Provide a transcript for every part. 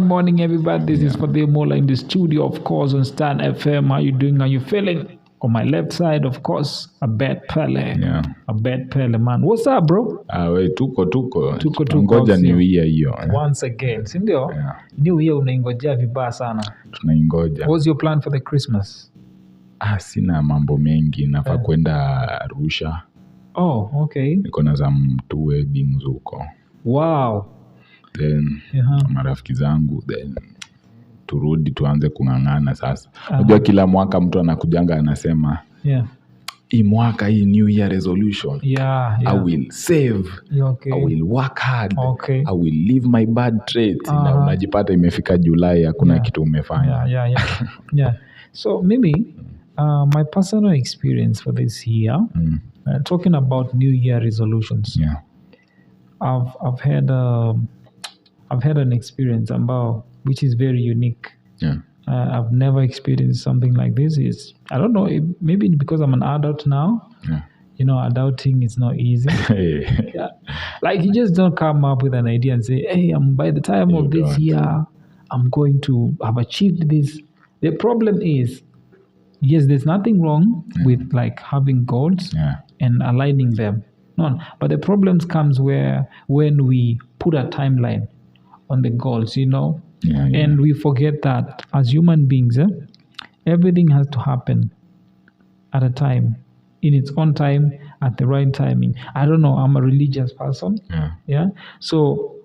morning, everybody. This is Fadil Mola in the studio, of course, on Stan FM. How you doing? How you feeling? On my left side, of course, a bad Pele. Yeah. A bad Pele, man. What's up, bro? We tuko sio? ngoja new year hiyo. Once again, si ndio? Yeah. New year unaingojea vibaya sana. Tunaingoja. What's your plan for the Christmas? Sina mambo mengi, nafaa kwenda Arusha. Oh, okay. Niko na some 2 weddings huko. Wow. Then marafiki zangu, then turudi tuanze kung'ang'ana sasa. Unajua kila mwaka mtu anakujanga anasema hii mwaka hii new year resolution. I will save. Okay. I will work hard. Okay. I will leave my bad traits. Na unajipata imefika Julai hakuna kitu umefanya. Yeah. So maybe my personal experience for this year, talking about New Year resolutions. Yeah. I've had an experience about which is very unique. Yeah. I've never experienced something like this. I don't know, maybe because I'm an adult now. Yeah. You know, adulting is not easy. Yeah. Like you just don't come up with an idea and say, hey, by the time of this year, I'm going to have achieved this. The problem is, yes, there's nothing wrong with like having goals and aligning them. No, but the problems comes when we put a timeline on the goals, you know, and we forget that as human beings, everything has to happen at a time, in its own time, at the right timing. I don't know, I'm a religious person. Yeah. So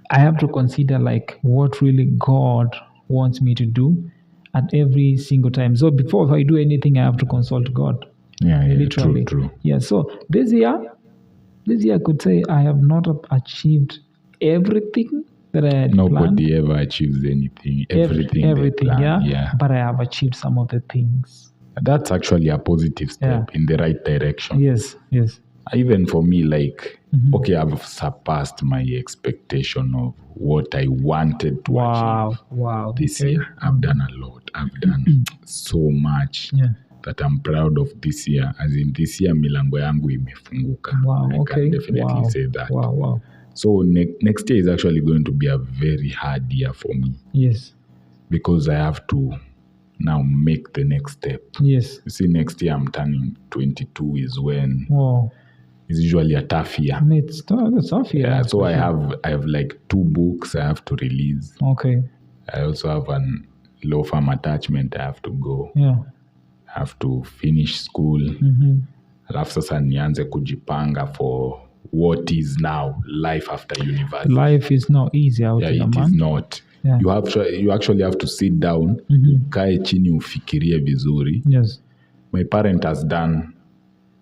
I have to consider like what really God wants me to do at every single time. So before I do anything, I have to consult God. Literally. True. Yeah. So this year I could say I have not achieved everything that I had planned. Nobody ever achieves anything. Everything. Yeah. But I have achieved some of the things. That's actually a positive step in the right direction. Yes. Even for me, like, okay, I've surpassed my expectation of what I wanted to achieve. Wow. This year, I've done a lot. I've done so much that I'm proud of this year. As in this year, milango yangu imefunguka. I can definitely say that. Wow. So next year is actually going to be a very hard year for me. Yes. Because I have to now make the next step. Yes. You see, next year I'm turning 22 is when it's usually a tough year. It's a tough year. Yeah, so I have like 2 books I have to release. Okay. I also have an law firm attachment I have to go. Yeah. I have to finish school. Alafu sasa nianze kujipanga for what is now life after university. Life is not easy out there, man. It is not. Yeah. You actually have to sit down, kae chini ufikirie vizuri. Yes. My parent has done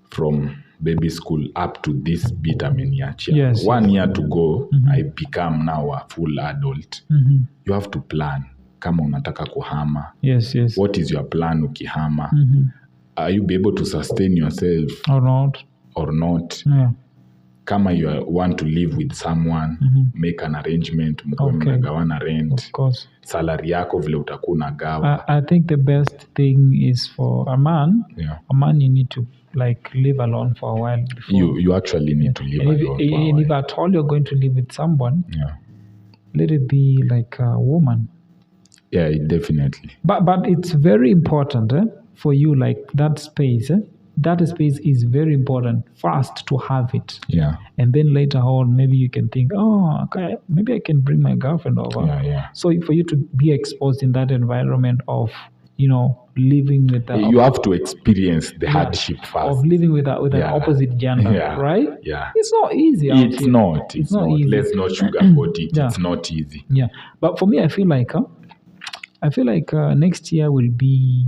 from baby school up to this bit ameniachia. Yes. 1 year to go, I become now a full adult. You have to plan. Kama unataka kuhama. Yes. What is your plan ukihama? Are you be able to sustain yourself? Or not? Yeah. Kama you want to live with someone, make an arrangement, mnagawana rent. Of course. Salary yako vile utakuwa unagawa. I think the best thing is for a man. Yeah. A man, you need to like live alone for a while. You actually need to live alone for a while. And if at all you're going to live with someone, let it be like a woman. Yeah, definitely. But it's very important for you, like that space. That space is very important first to have it. Yeah. And then later on, maybe you can think, okay, maybe I can bring my girlfriend over. Yeah. So for you to be exposed in that environment of, you know, living with you have to experience the hardship first. Of living with an opposite gender, right? Yeah. It's not easy. It's not easy. Let's not sugarcoat it. Yeah. It's not easy. Yeah. But for me, I feel like next year will be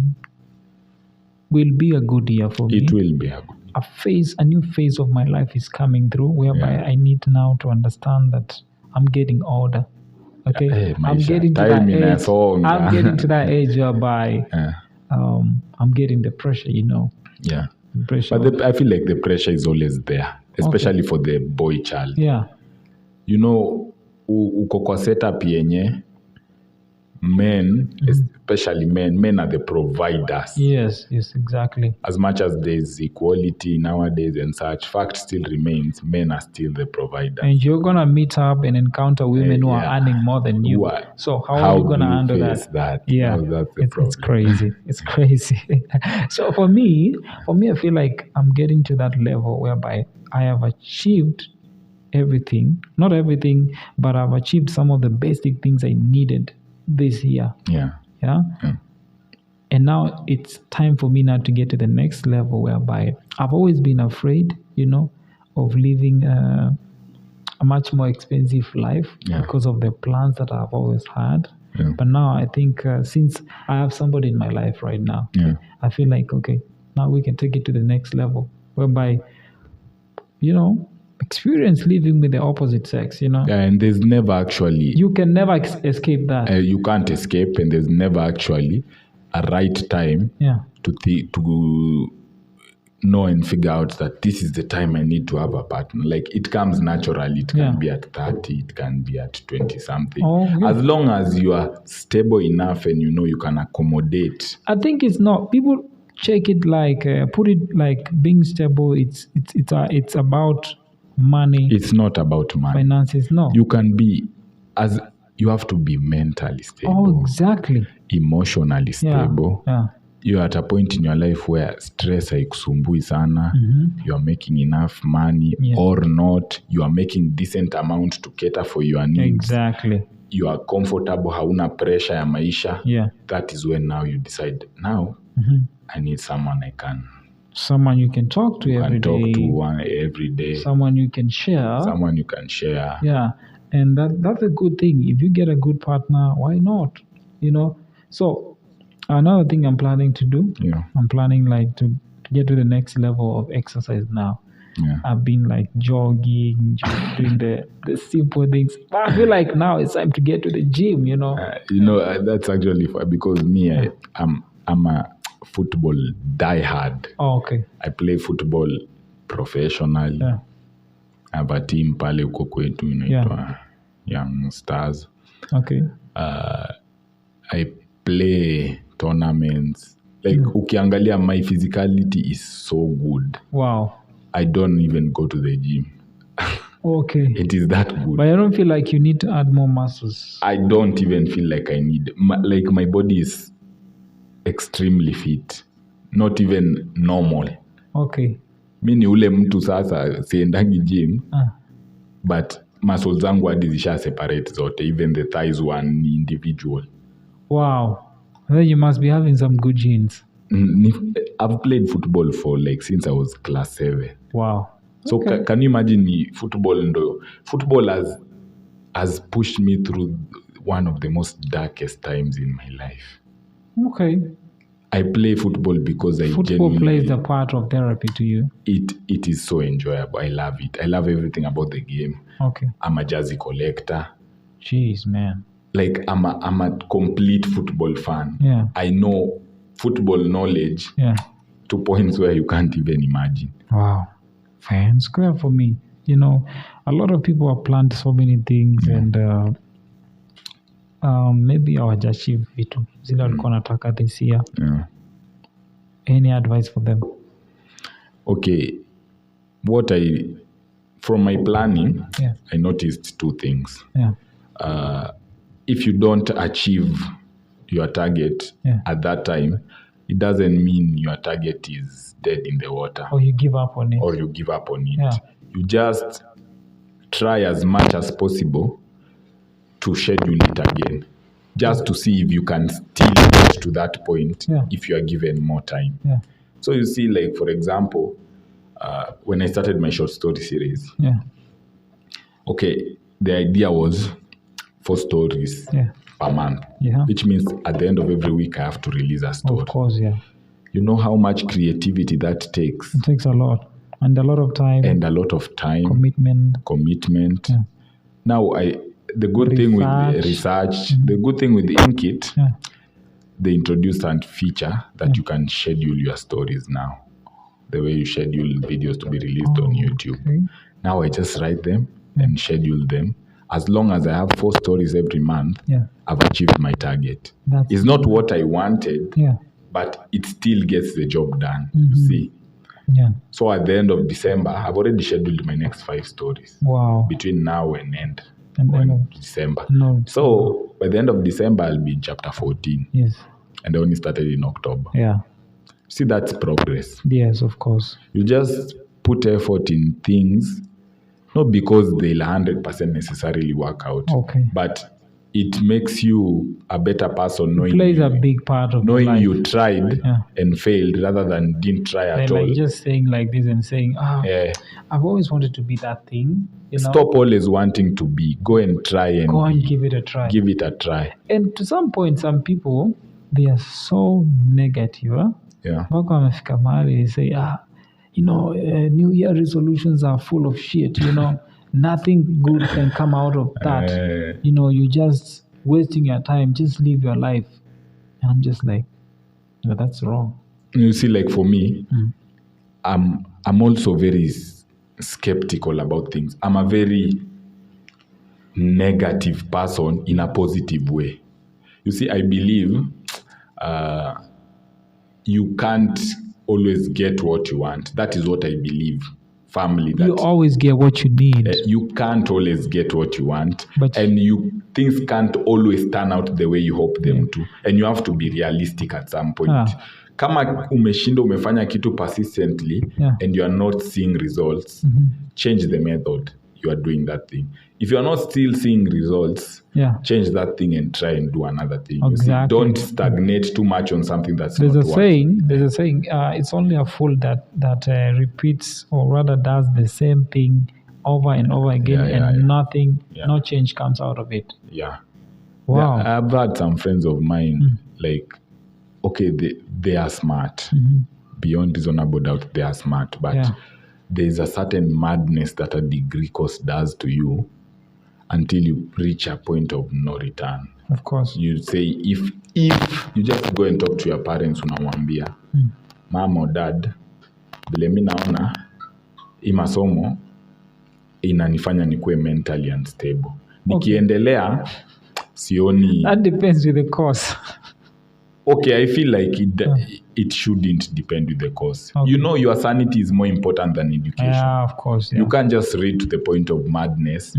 a good year for me. It will be a good. A new phase of my life is coming through, whereby I need now to understand that I'm getting older. Okay, I'm getting to that age. I'm getting to that age whereby I'm getting the pressure, you know. Yeah. Pressure. But I feel like the pressure is always there, especially for the boy child. Yeah. You know, uko kwa setup yenye men, especially men are the providers. Yes, exactly. As much as there's equality nowadays and such, fact still remains, men are still the providers. And you're going to meet up and encounter women who are earning more than you. So how are you going to handle that? Yeah, it's crazy. It's crazy. So for me, I feel like I'm getting to that level whereby I have achieved everything. Not everything, but I've achieved some of the basic things I needed this year. Yeah. And now it's time for me now to get to the next level whereby I've always been afraid, of living a much more expensive life because of the plans that I've always had. Yeah. But now I think since I have somebody in my life right now, I feel like, okay, now we can take it to the next level whereby, experience living with the opposite sex, and there's never actually... You can never escape that. You can't escape, and there's never actually a right time to know and figure out that this is the time I need to have a partner. Like, it comes naturally. It can be at 30, it can be at 20-something. As long as you are stable enough and you can accommodate. I think it's not... People check it like... put it like being stable, it's about... money. It's not about money. Finances, no. You can be you have to be mentally stable. Oh, exactly. Emotionally stable. Yeah. You're at a point in your life where stress haikusumbui sana. You are making enough money or not. You are making decent amount to cater for your needs. Exactly. You are comfortable, hauna pressure ya maisha. Yeah. That is when now you decide, now I need someone someone you can talk to every day. Someone you can share. Yeah. And that's a good thing. If you get a good partner, why not? So another thing I'm planning to do, I'm planning like to get to the next level of exercise now. Yeah. I've been like jogging, doing the simple things. But I feel like now it's time to get to the gym, That's actually fun because me, I'm a football diehard. Oh, okay. I play football professionally. Yeah. I have a team pale huko kwetu inaitwa Young Stars. Okay. I play tournaments. Like ukiangalia, my physicality is so good. Wow. I don't even go to the gym. Okay. It is that good. But I don't feel like you need to add more muscles. I don't even feel like I need. My body is extremely fit. Not even normal. Okay. Mi ni ule mtu sasa siendangi gym. But muscles zangu hadi zisha separate zote. Even the thighs one individual. Wow. Then you must be having some good genes. I've played football for since I was class 7. Wow. So can you imagine football has pushed me through one of the most darkest times in my life. Okay. I play football because football plays a part of therapy to you. It is so enjoyable. I love it. I love everything about the game. Okay. I'm a jersey collector. Jeez, man. Like I'm a complete football fan. Yeah. I know football knowledge to points where you can't even imagine. Wow. Fair and square for me. A lot of people have planned so many things and maybe hawajachieve vitu zile walikuwa nataka this year. Yeah. Any advice for them? Okay. From my planning, I noticed 2 things. Yeah. If you don't achieve your target at that time, it doesn't mean your target is dead in the water. Or you give up on it. Yeah. You just try as much as possible to schedule it again, just to see if you can still get to that point if you are given more time. Yeah. So you see, like, for example, when I started my short story series, okay, the idea was 4 stories per month, which means at the end of every week I have to release a story. Of course, yeah. You know how much creativity that takes? It takes a lot. And a lot of time. Commitment. Yeah. Now, the good thing with the research, the good thing with the Inkit, they introduced a feature that you can schedule your stories now. The way you schedule videos to be released on YouTube. Okay. Now I just write them and schedule them. as long as I have 4 stories every month, I've achieved my target. It's not what I wanted, but it still gets the job done. You see. Yeah. So at the end of December, I've already scheduled my next 5 stories. Wow. Between now and end of December. No. So by the end of December, I'll be in chapter 14. Yes. And I only started in October. Yeah. See, that's progress. Yes, of course. You just put effort in things, not because they'll 100% necessarily work out, but it makes you a better person knowing it plays a big part of knowing life. You tried and failed rather than didn't try at all. Like just saying like this and saying, I've always wanted to be that thing. Stop always wanting to be. Go and try and give it a try. Give it a try. And to some point, some people, they are so negative. Mpaka wamefika mahali they say, New Year resolutions are full of shit, Nothing good can come out of that. You're just wasting your time. Just live your life. And I'm just like, no, that's wrong. You see, like for me, I'm also very skeptical about things. I'm a very negative person in a positive way. You see, I believe you can't always get what you want. That is what I believe. Family. That you always get what you need. You can't always get what you want, and things can't always turn out the way you hope them to, and you have to be realistic at some point. Kama umeshinda umefanya kitu persistently and you are not seeing results, change the method you are doing that thing. If you are not still seeing results, change that thing and try and do another thing. Exactly. Don't stagnate too much on something that's There's a saying, it's only a fool that repeats or rather does the same thing over and over again nothing, no change comes out of it. Yeah. Wow. I've had some friends of mine, like, okay, they are smart. Beyond reasonable doubt, they are smart, but there's a certain madness that a degree course does to you until you reach a point of no return. Of course. You say, if you just go and talk to your parents, unawambia, mom or dad, vile mi naona, hii masomo inanifanya nikuwe mentally unstable. Nikiendelea, sioni... That depends with the course. Okay, I feel like it shouldn't depend with the course. Okay. Your sanity is more important than education. Yeah, of course. Yeah. You can't just read to the point of madness.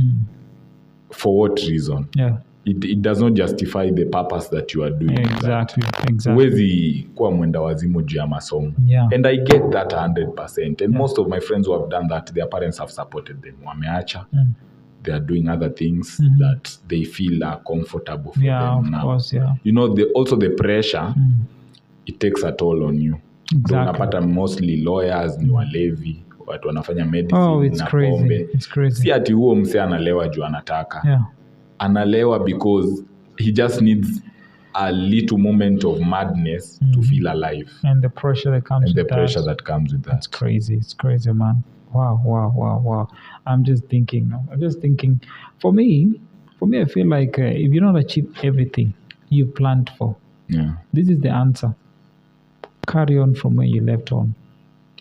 For what reason? Yeah. It does not justify the purpose that you are doing. Exactly. Huwezi kuwa mwenda wazimu juu ya masomo. And I get that 100%. And most of my friends who have done that, their parents have supported them. Wameacha. They are doing other things that they feel are comfortable for them now. Course, yeah. Also the pressure, it takes a toll on you. Exactly. Unapata mostly lawyers ni walevi, watu wanafanya medicine it's na crazy. pombe. It's crazy. Si ati huo mse analewa juu anataka. Analewa because he just needs a little moment of madness to feel alive. And the pressure that comes with that. That comes with that. It's crazy. It's crazy, man. Wow. I'm just thinking, for me, I feel like if you don't achieve everything you planned for, this is the answer. Carry on from where you left on.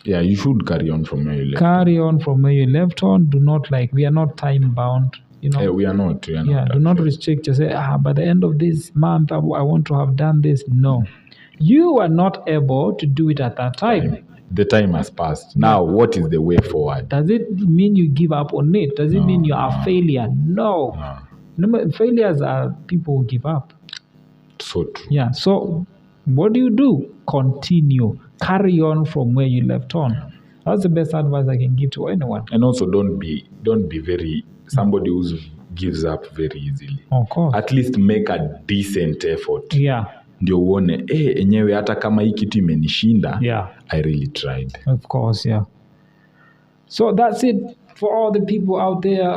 Yeah, you should carry on from where you left on from where you left on. Do not we are not time bound. We are not. Do not restrict. Just say, by the end of this month, I want to have done this. No. You are not able to do it at that time. The time has passed. Now, what is the way forward? Does it mean you give up on it? Does it mean you are a failure? No. Failures are people who give up. So true. Yeah. So, what do? Continue. Carry on from where you left on. That's the best advice I can give to anyone. And also, don't be very somebody who gives up very easily. Of course. At least make a decent effort. Yeah. Ndio uone enyewe hata kama hii kitu imenishinda, I really tried. Of course, yeah. So that's it for all the people out there.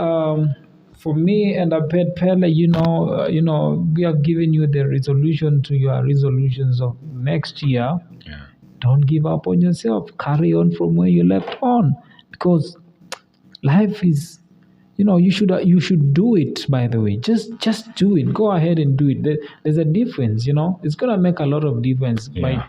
For me and Abed Pele, we have given you the resolution to your resolutions of next year. Yeah. Don't give up on yourself. Carry on from where you left on, because life is, you should do it. By the way, just do it. Go ahead and do it. There's a difference. It's gonna make a lot of difference by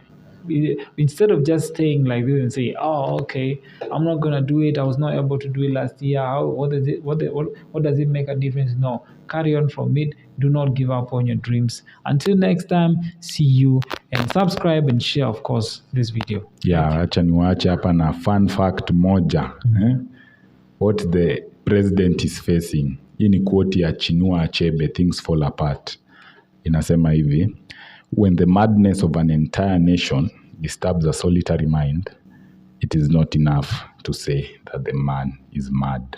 instead of just staying like this and say, oh, okay, I'm not gonna do it. I was not able to do it last year. What does it make a difference? No, carry on from it. Do not give up on your dreams. Until next time, see you, and subscribe and share, of course, this video. Yeah, acha niwaache hapa na fun fact moja. What the president is facing. Hii ni quote ya Chinua Achebe, Things Fall Apart. Inasema hivi, when the madness of an entire nation disturbs a solitary mind, it is not enough to say that the man is mad.